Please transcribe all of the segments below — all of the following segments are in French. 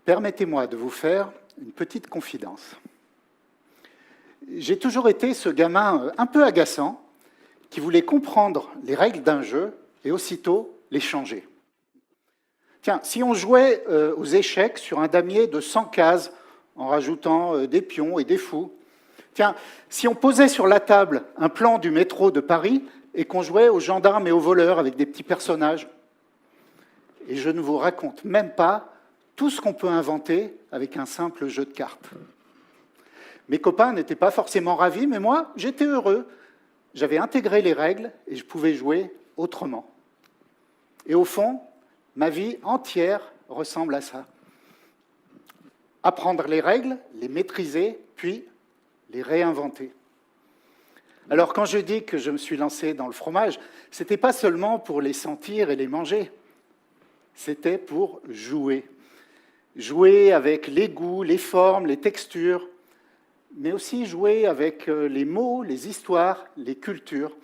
Permettez-moi de vous faire une petite confidence. J'ai toujours été ce gamin un peu agaçant qui voulait comprendre les règles d'un jeu et aussitôt les changer. Tiens, si on jouait aux échecs sur un damier de 100 cases en rajoutant des pions et des fous, tiens, si on posait sur la table un plan du métro de Paris et qu'on jouait aux gendarmes et aux voleurs avec des petits personnages, et je ne vous raconte même pas tout ce qu'on peut inventer avec un simple jeu de cartes. Mes copains n'étaient pas forcément ravis, mais moi, j'étais heureux. J'avais intégré les règles et je pouvais jouer autrement. Et au fond, ma vie entière ressemble à ça. Apprendre les règles, les maîtriser, puis les réinventer. Alors quand je dis que je me suis lancé dans le fromage, ce n'était pas seulement pour les sentir et les manger, c'était pour jouer. Jouer avec les goûts, les formes, les textures, mais aussi jouer avec les mots, les histoires, les cultures,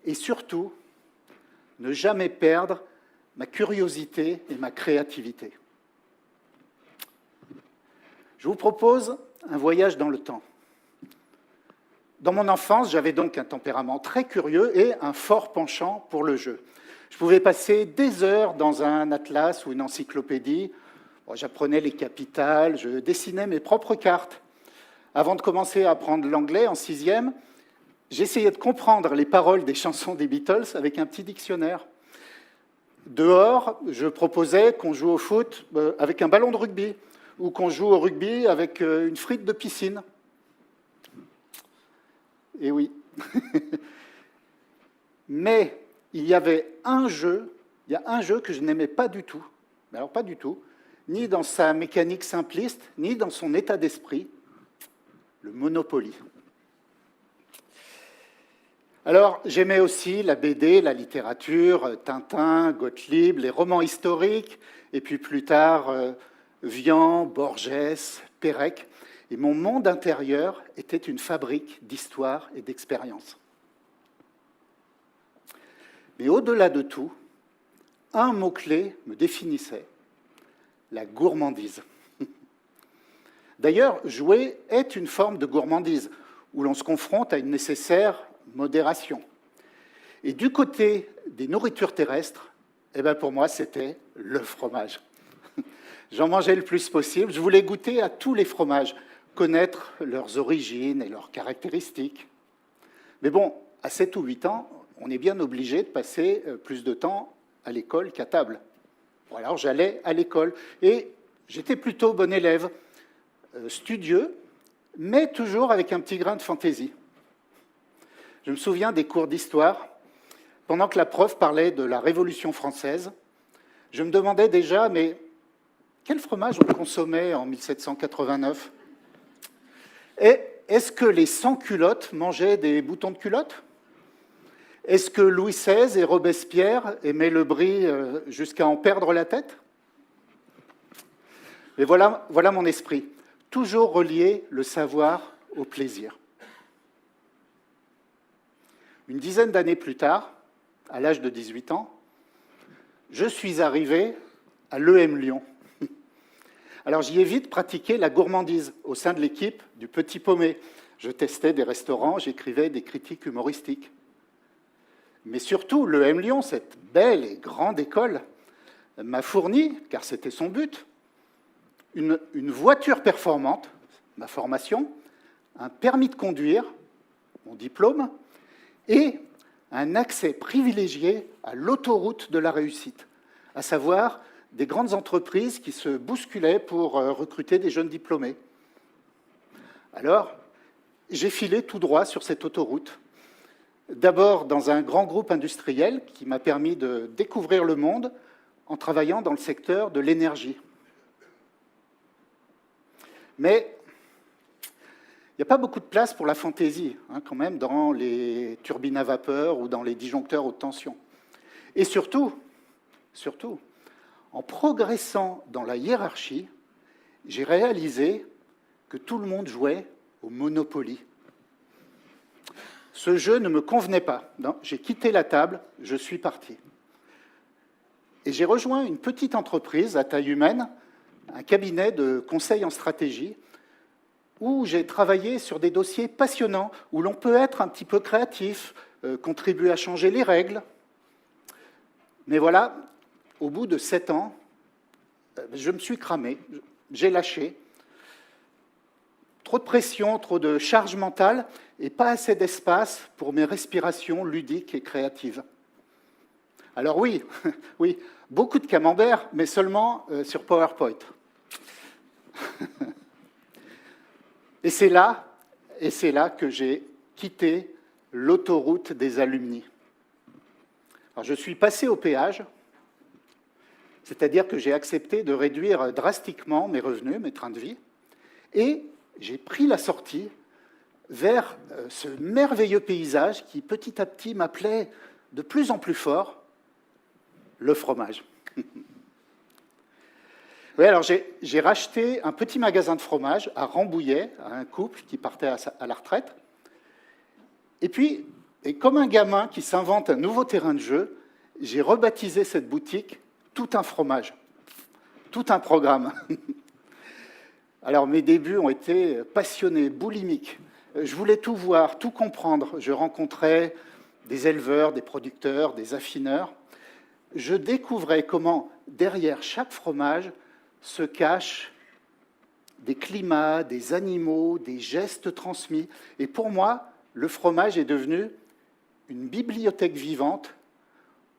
et surtout, ne jamais perdre ma curiosité et ma créativité. Je vous propose un voyage dans le temps. Dans mon enfance, j'avais donc un tempérament très curieux et un fort penchant pour le jeu. Je pouvais passer des heures dans un atlas ou une encyclopédie. J'apprenais les capitales, je dessinais mes propres cartes. Avant de commencer à apprendre l'anglais en 6e, j'essayais de comprendre les paroles des chansons des Beatles avec un petit dictionnaire. Dehors, je proposais qu'on joue au foot avec un ballon de rugby ou qu'on joue au rugby avec une frite de piscine. Et oui. Mais il y a un jeu que je n'aimais pas du tout, mais alors pas du tout, ni dans sa mécanique simpliste, ni dans son état d'esprit, le Monopoly. Alors, j'aimais aussi la BD, la littérature, Tintin, Gottlieb, les romans historiques, et puis plus tard, Vian, Borges, Pérec. Et mon monde intérieur était une fabrique d'histoire et d'expérience. Mais au-delà de tout, un mot-clé me définissait, la gourmandise. D'ailleurs, jouer est une forme de gourmandise, où l'on se confronte à une nécessaire modération. Et du côté des nourritures terrestres, pour moi, c'était le fromage. J'en mangeais le plus possible. Je voulais goûter à tous les fromages, connaître leurs origines et leurs caractéristiques. Mais bon, à 7 ou 8 ans, on est bien obligé de passer plus de temps à l'école qu'à table. Alors j'allais à l'école et j'étais plutôt bon élève, studieux, mais toujours avec un petit grain de fantaisie. Je me souviens des cours d'histoire. Pendant que la prof parlait de la Révolution française, je me demandais déjà, mais quel fromage on consommait en 1789 ? Et est-ce que les sans-culottes mangeaient des boutons de culotte ? Est-ce que Louis XVI et Robespierre aimaient le brie jusqu'à en perdre la tête ? Mais voilà mon esprit, toujours relier le savoir au plaisir. Une dizaine d'années plus tard, à l'âge de 18 ans, je suis arrivé à l'EM Lyon. Alors j'y ai vite pratiqué la gourmandise au sein de l'équipe du Petit Paumé. Je testais des restaurants, j'écrivais des critiques humoristiques. Mais surtout, l'EM Lyon, cette belle et grande école, m'a fourni, car c'était son but, une voiture performante, ma formation, un permis de conduire, mon diplôme, et un accès privilégié à l'autoroute de la réussite, à savoir des grandes entreprises qui se bousculaient pour recruter des jeunes diplômés. Alors, j'ai filé tout droit sur cette autoroute, d'abord dans un grand groupe industriel qui m'a permis de découvrir le monde en travaillant dans le secteur de l'énergie. Mais il n'y a pas beaucoup de place pour la fantaisie, quand même, dans les turbines à vapeur ou dans les disjoncteurs haute tension. Et surtout, en progressant dans la hiérarchie, j'ai réalisé que tout le monde jouait au Monopoly. Ce jeu ne me convenait pas. J'ai quitté la table, je suis parti. Et j'ai rejoint une petite entreprise à taille humaine, un cabinet de conseil en stratégie où j'ai travaillé sur des dossiers passionnants, où l'on peut être un petit peu créatif, contribuer à changer les règles. Mais voilà, au bout de 7 ans, je me suis cramé, j'ai lâché. Trop de pression, trop de charge mentale et pas assez d'espace pour mes respirations ludiques et créatives. Alors oui, oui, beaucoup de camembert, mais seulement sur PowerPoint. Et c'est là que j'ai quitté l'autoroute des alumni. Alors je suis passé au péage, c'est-à-dire que j'ai accepté de réduire drastiquement mes revenus, mes trains de vie, et j'ai pris la sortie vers ce merveilleux paysage qui, petit à petit, m'appelait de plus en plus fort, le fromage. Oui, alors j'ai racheté un petit magasin de fromage à Rambouillet, à un couple qui partait à la retraite. Et puis, comme un gamin qui s'invente un nouveau terrain de jeu, j'ai rebaptisé cette boutique Tout un fromage, tout un programme. Alors mes débuts ont été passionnés, boulimiques. Je voulais tout voir, tout comprendre. Je rencontrais des éleveurs, des producteurs, des affineurs. Je découvrais comment, derrière chaque fromage, se cachent des climats, des animaux, des gestes transmis. Et pour moi, le fromage est devenu une bibliothèque vivante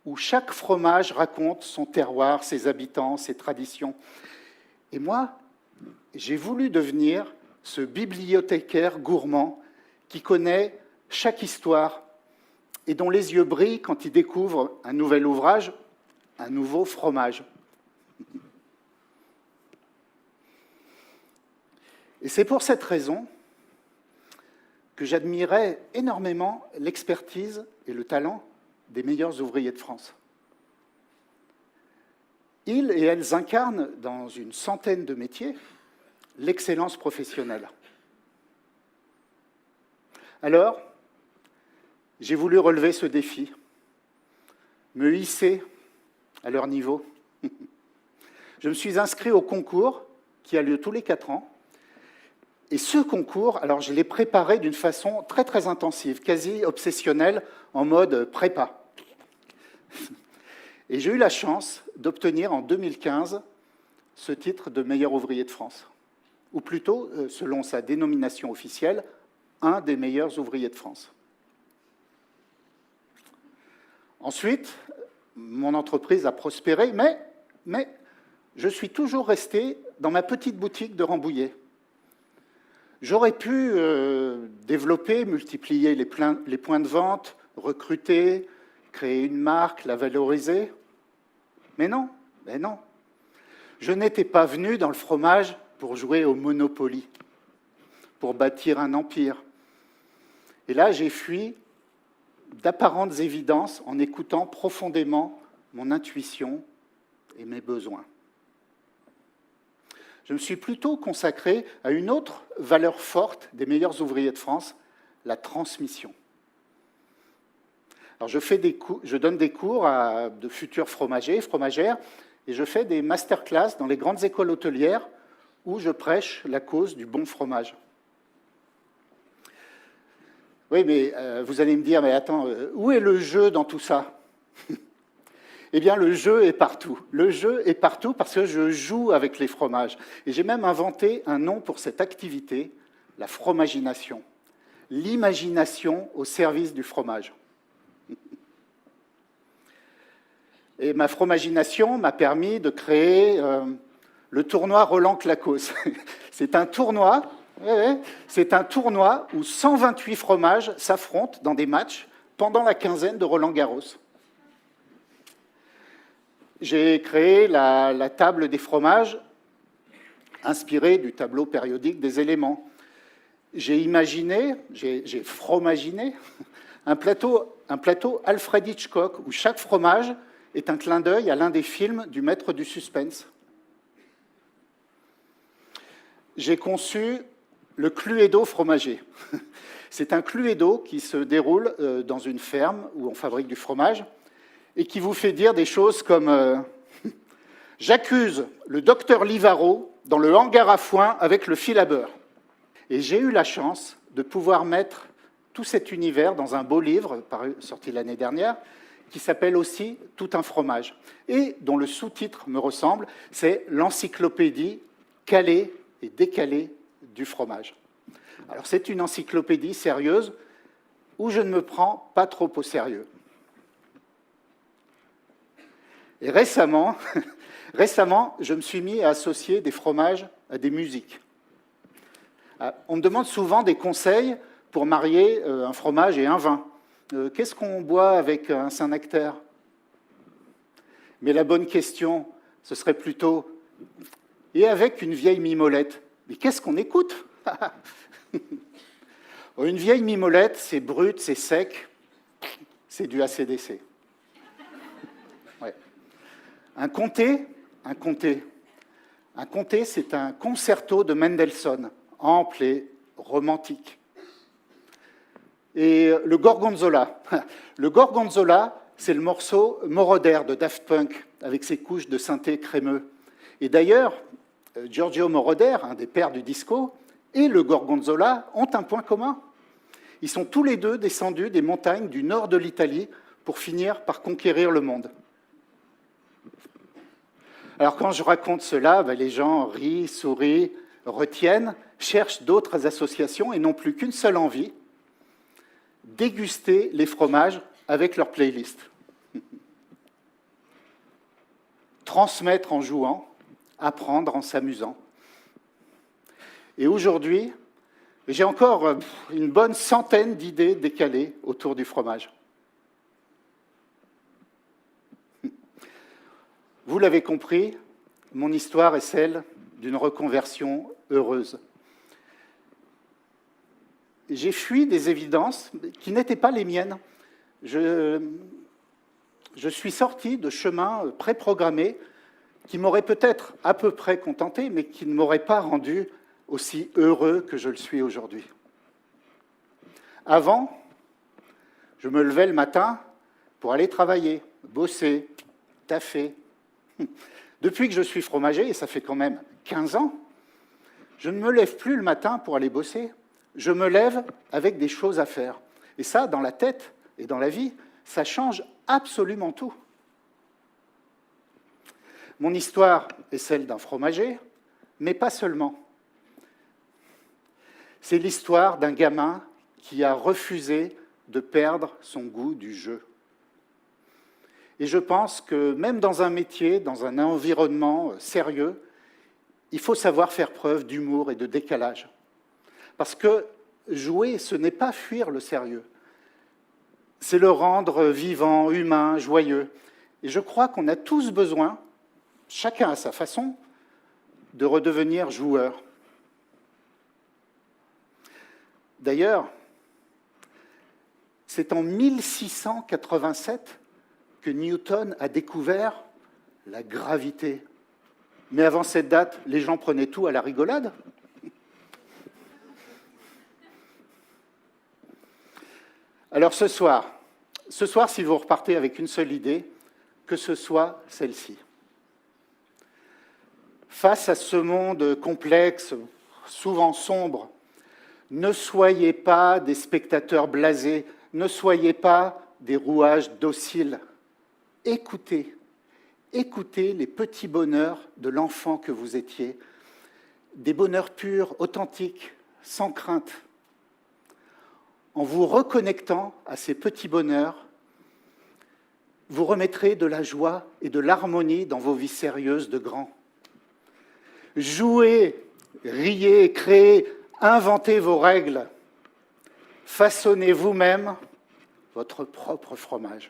où chaque fromage raconte son terroir, ses habitants, ses traditions. Et moi, j'ai voulu devenir ce bibliothécaire gourmand qui connaît chaque histoire et dont les yeux brillent quand il découvre un nouvel ouvrage, un nouveau fromage. Et c'est pour cette raison que j'admirais énormément l'expertise et le talent des meilleurs ouvriers de France. Ils et elles incarnent dans une centaine de métiers l'excellence professionnelle. Alors, j'ai voulu relever ce défi, me hisser à leur niveau. Je me suis inscrit au concours qui a lieu tous les 4 ans. Et ce concours, alors je l'ai préparé d'une façon très très intensive, quasi obsessionnelle, en mode prépa. Et j'ai eu la chance d'obtenir en 2015 ce titre de meilleur ouvrier de France, ou plutôt, selon sa dénomination officielle, un des meilleurs ouvriers de France. Ensuite, mon entreprise a prospéré, mais je suis toujours resté dans ma petite boutique de Rambouillet. J'aurais pu développer, multiplier les points de vente, recruter, créer une marque, la valoriser. Mais non. Je n'étais pas venu dans le fromage pour jouer au Monopoly, pour bâtir un empire. Et là, j'ai fui d'apparentes évidences en écoutant profondément mon intuition et mes besoins. Je me suis plutôt consacré à une autre valeur forte des meilleurs ouvriers de France, la transmission. Alors je donne des cours à de futurs fromagers, fromagères, et je fais des masterclass dans les grandes écoles hôtelières où je prêche la cause du bon fromage. Oui, mais vous allez me dire, mais attends, où est le jeu dans tout ça? Eh bien, le jeu est partout. Le jeu est partout parce que je joue avec les fromages. Et j'ai même inventé un nom pour cette activité, la fromagination. L'imagination au service du fromage. Et ma fromagination m'a permis de créer le tournoi Roland Clacos. C'est un tournoi où 128 fromages s'affrontent dans des matchs pendant la quinzaine de Roland-Garros. J'ai créé la table des fromages, inspirée du tableau périodique des éléments. J'ai fromaginé un plateau Alfred Hitchcock, où chaque fromage est un clin d'œil à l'un des films du maître du suspense. J'ai conçu le Cluedo fromager. C'est un Cluedo qui se déroule dans une ferme où on fabrique du fromage, et qui vous fait dire des choses comme J'accuse le docteur Livaro dans le hangar à foin avec le fil à beurre. Et j'ai eu la chance de pouvoir mettre tout cet univers dans un beau livre, sorti l'année dernière, qui s'appelle aussi « Tout un fromage » et dont le sous-titre me ressemble, c'est « L'encyclopédie calée et décalée du fromage ». Alors c'est une encyclopédie sérieuse où je ne me prends pas trop au sérieux. Et récemment, je me suis mis à associer des fromages à des musiques. On me demande souvent des conseils pour marier un fromage et un vin. Qu'est-ce qu'on boit avec un Saint-Nectaire? Mais la bonne question, ce serait plutôt « et avec une vieille mimolette ?» Mais qu'est-ce qu'on écoute? Une vieille mimolette, c'est brut, c'est sec, c'est du AC/DC. Ouais. Un comté, c'est un concerto de Mendelssohn, ample et romantique. Et le Gorgonzola, c'est le morceau Moroder de Daft Punk, avec ses couches de synthé crémeux. Et d'ailleurs, Giorgio Moroder, un des pères du disco, et le Gorgonzola ont un point commun. Ils sont tous les deux descendus des montagnes du nord de l'Italie pour finir par conquérir le monde. Alors quand je raconte cela, les gens rient, sourient, retiennent, cherchent d'autres associations et n'ont plus qu'une seule envie, déguster les fromages avec leur playlist. Transmettre en jouant, apprendre en s'amusant. Et aujourd'hui, j'ai encore une bonne centaine d'idées décalées autour du fromage. Vous l'avez compris, mon histoire est celle d'une reconversion heureuse. J'ai fui des évidences qui n'étaient pas les miennes. Je suis sorti de chemins préprogrammés qui m'auraient peut-être à peu près contenté, mais qui ne m'auraient pas rendu aussi heureux que je le suis aujourd'hui. Avant, je me levais le matin pour aller travailler, bosser, taffer. Depuis que je suis fromager, et ça fait quand même 15 ans, je ne me lève plus le matin pour aller bosser. Je me lève avec des choses à faire. Et ça, dans la tête et dans la vie, ça change absolument tout. Mon histoire est celle d'un fromager, mais pas seulement. C'est l'histoire d'un gamin qui a refusé de perdre son goût du jeu. Et je pense que même dans un métier, dans un environnement sérieux, il faut savoir faire preuve d'humour et de décalage. Parce que jouer, ce n'est pas fuir le sérieux. C'est le rendre vivant, humain, joyeux. Et je crois qu'on a tous besoin, chacun à sa façon, de redevenir joueur. D'ailleurs, c'est en 1687 que Newton a découvert la gravité. Mais avant cette date, les gens prenaient tout à la rigolade. Alors ce soir, si vous repartez avec une seule idée, que ce soit celle-ci. Face à ce monde complexe, souvent sombre, ne soyez pas des spectateurs blasés, ne soyez pas des rouages dociles. Écoutez les petits bonheurs de l'enfant que vous étiez, des bonheurs purs, authentiques, sans crainte. En vous reconnectant à ces petits bonheurs, vous remettrez de la joie et de l'harmonie dans vos vies sérieuses de grands. Jouez, riez, créez, inventez vos règles. Façonnez vous-même votre propre fromage.